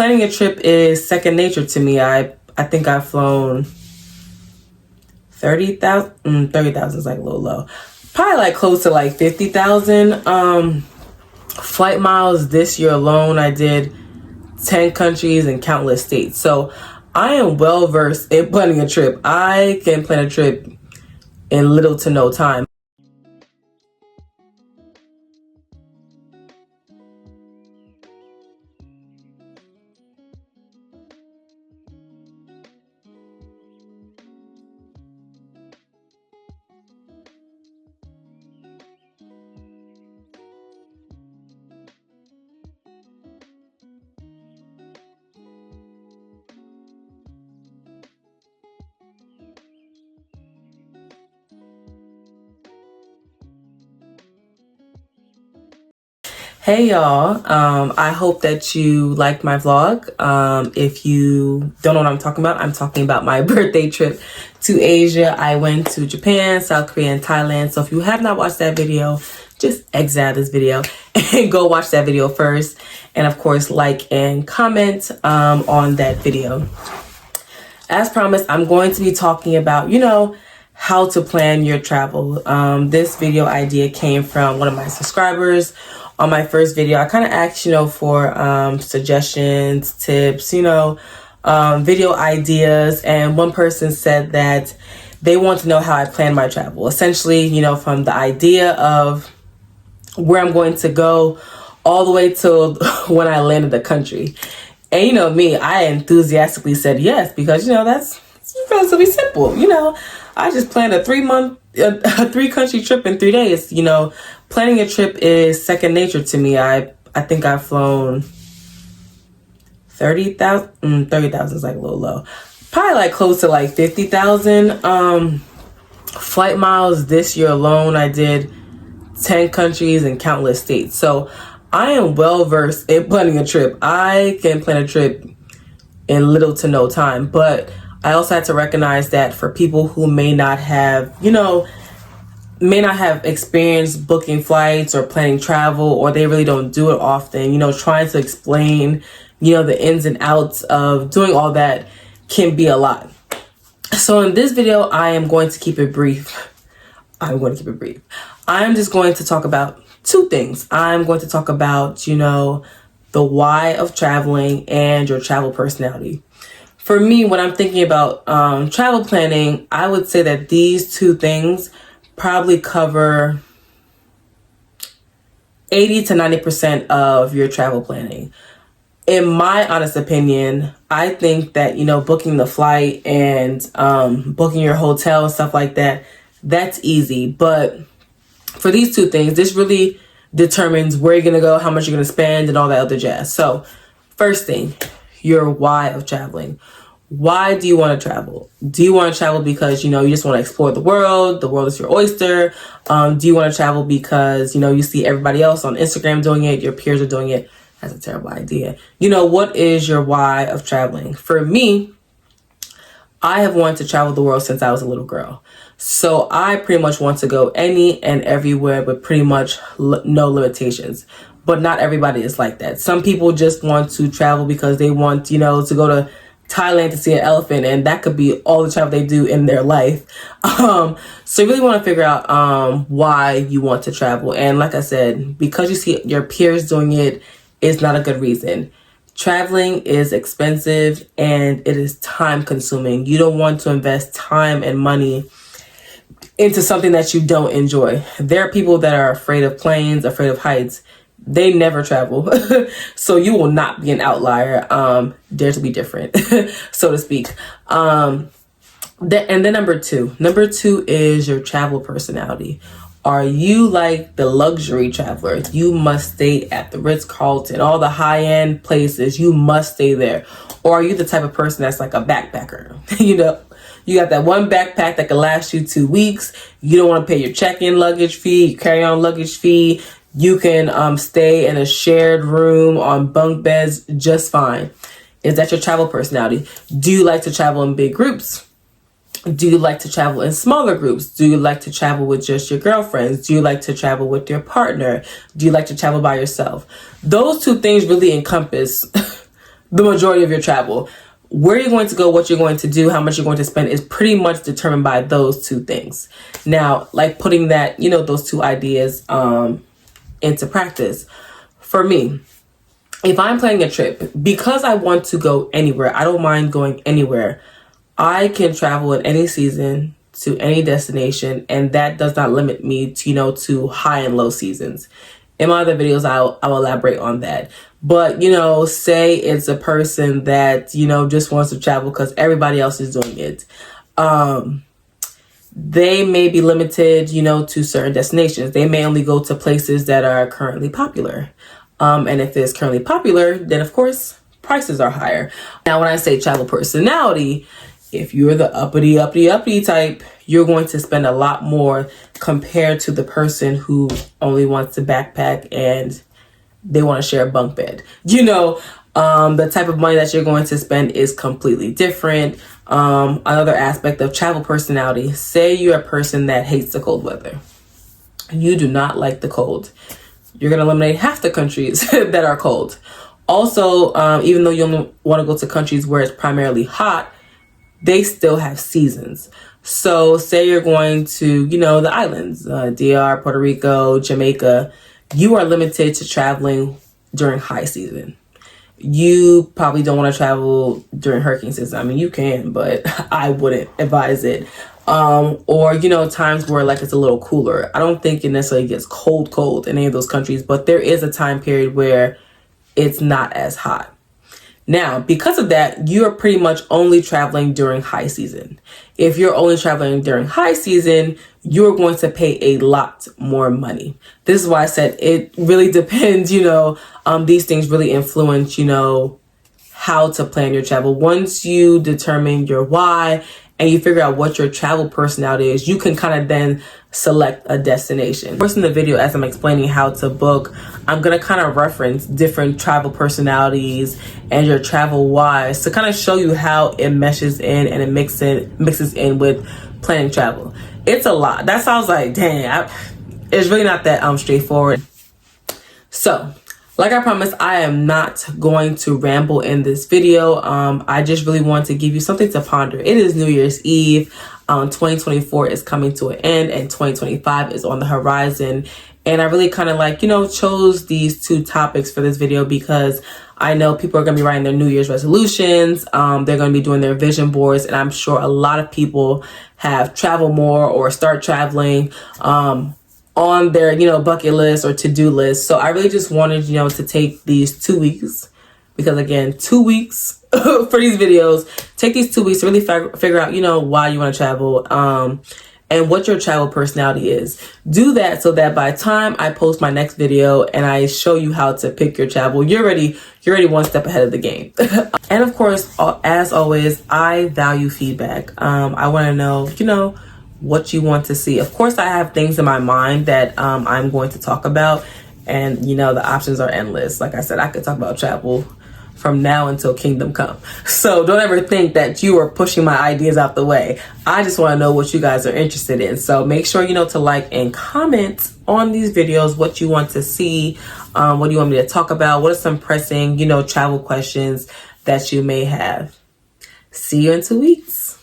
planning a trip is second nature to me. I think I've flown 30,000. 30,000 is like a little low. Probably like close to like 50,000 flight miles this year alone. I did 10 countries and countless states. So I am well versed in planning a trip. I can plan a trip in little to no time. Hey y'all, I hope that you liked my vlog. If you don't know what I'm talking about my birthday trip to Asia. I went to Japan, South Korea, and Thailand. So if you have not watched that video, just exit out of this video and go watch that video first. And of course, like and comment on that video. As promised, I'm going to be talking about, how to plan your travel. This video idea came from one of my subscribers. On my first video, I kind of asked, for suggestions, tips, video ideas. And one person said that they want to know how I plan my travel. Essentially, from the idea of where I'm going to go all the way till when I land in the country. And me, I enthusiastically said yes, because, that's relatively simple. I just planned a 3-country trip in 3 days. Planning a trip is second nature to me. I think I've flown 30,000. 30,000 is like a little low. Probably like close to like 50,000 flight miles this year alone. I did 10 countries and countless states. So I am well versed in planning a trip. I can plan a trip in little to no time, but I also had to recognize that for people who may not have experience booking flights or planning travel, or they really don't do it often, trying to explain, the ins and outs of doing all that can be a lot. So in this video, I am going to keep it brief. I'm just going to talk about two things. I'm going to talk about, the why of traveling and your travel personality. For me, when I'm thinking about travel planning, I would say that these two things probably cover 80 to 90% of your travel planning. In my honest opinion, I think that, booking the flight and booking your hotel and stuff like that, that's easy. But for these two things, this really determines where you're going to go, how much you're going to spend, and all that other jazz. So first thing, your why of traveling. Why do you want to travel? Do you want to travel because, you just want to explore the world is your oyster? Do you want to travel because, you see everybody else on Instagram doing it, your peers are doing it? That's a terrible idea. What is your why of traveling? For me, I have wanted to travel the world since I was a little girl. So I pretty much want to go any and everywhere with pretty much no limitations. But not everybody is like that. Some people just want to travel because they want, to go to Thailand to see an elephant, and that could be all the travel they do in their life. So you really want to figure out why you want to travel. And like I said, because you see your peers doing it is not a good reason. Traveling is expensive and it is time consuming. You don't want to invest time and money into something that you don't enjoy. There are people that are afraid of planes, afraid of heights. They never travel. So you will not be an outlier. Dare to be different, so to speak. And then number two is your travel personality. Are you like the luxury traveler? You must stay at the Ritz-Carlton, all the high-end places. You must stay there. Or are you the type of person that's like a backpacker? You got that one backpack that can last you 2 weeks. You don't want to pay your check-in luggage fee, your carry-on luggage fee. You can stay in a shared room on bunk beds just fine. Is that your travel personality? Do you like to travel in big groups? Do you like to travel in smaller groups? Do you like to travel with just your girlfriends? Do you like to travel with your partner? Do you like to travel by yourself? Those two things really encompass the majority of your travel. Where you're going to go, what you're going to do, how much you're going to spend is pretty much determined by those two things. Now, like putting that, those two ideas into practice. For me, if I'm planning a trip, because I want to go anywhere, I don't mind going anywhere. I can travel in any season to any destination, and that does not limit me to, to high and low seasons. In my other videos, I'll elaborate on that. But, say it's a person that, just wants to travel because everybody else is doing it. They may be limited, to certain destinations. They may only go to places that are currently popular. And if it's currently popular, then of course, prices are higher. Now, when I say travel personality, if you're the uppity type, you're going to spend a lot more compared to the person who only wants to backpack and they want to share a bunk bed. The type of money that you're going to spend is completely different. Another aspect of travel personality, say you're a person that hates the cold weather. You do not like the cold. You're going to eliminate half the countries that are cold. Also, even though you only want to go to countries where it's primarily hot, they still have seasons. So say you're going to, the islands, DR, Puerto Rico, Jamaica, you are limited to traveling during high season. You probably don't want to travel during hurricane season. I mean, you can, but I wouldn't advise it. Or, times where like it's a little cooler. I don't think it necessarily gets cold in any of those countries, but there is a time period where it's not as hot. Now, because of that, you're pretty much only traveling during high season. If you're only traveling during high season, you're going to pay a lot more money. This is why I said it really depends, these things really influence, how to plan your travel. Once you determine your why and you figure out what your travel personality is, you can kind of then select a destination. First in the video, as I'm explaining how to book, I'm going to kind of reference different travel personalities and your travel whys to kind of show you how it meshes in and it mixes in with planning travel. It's a lot. That sounds like, dang, it's really not that straightforward. So, like I promised, I am not going to ramble in this video. I just really want to give you something to ponder. It is New Year's Eve. 2024 is coming to an end and 2025 is on the horizon. And I really kind of chose these two topics for this video because I know people are going to be writing their New Year's resolutions. They're going to be doing their vision boards. And I'm sure a lot of people have traveled more or start traveling on their, bucket list or to-do list. So I really just wanted, to take these 2 weeks, because again, 2 weeks for these videos, take these 2 weeks to really figure out, why you want to travel, and what your travel personality is. Do that so that by the time I post my next video and I show you how to pick your travel, you're already one step ahead of the game. And of course, as always, I value feedback. I want to know, what you want to see. Of course, I have things in my mind that I'm going to talk about, and the options are endless. Like I said, I could talk about travel from now until kingdom come. So don't ever think that you are pushing my ideas out the way. I just want to know what you guys are interested in. So make sure, to like and comment on these videos what you want to see, what do you want me to talk about, what are some pressing, travel questions that you may have. See you in 2 weeks.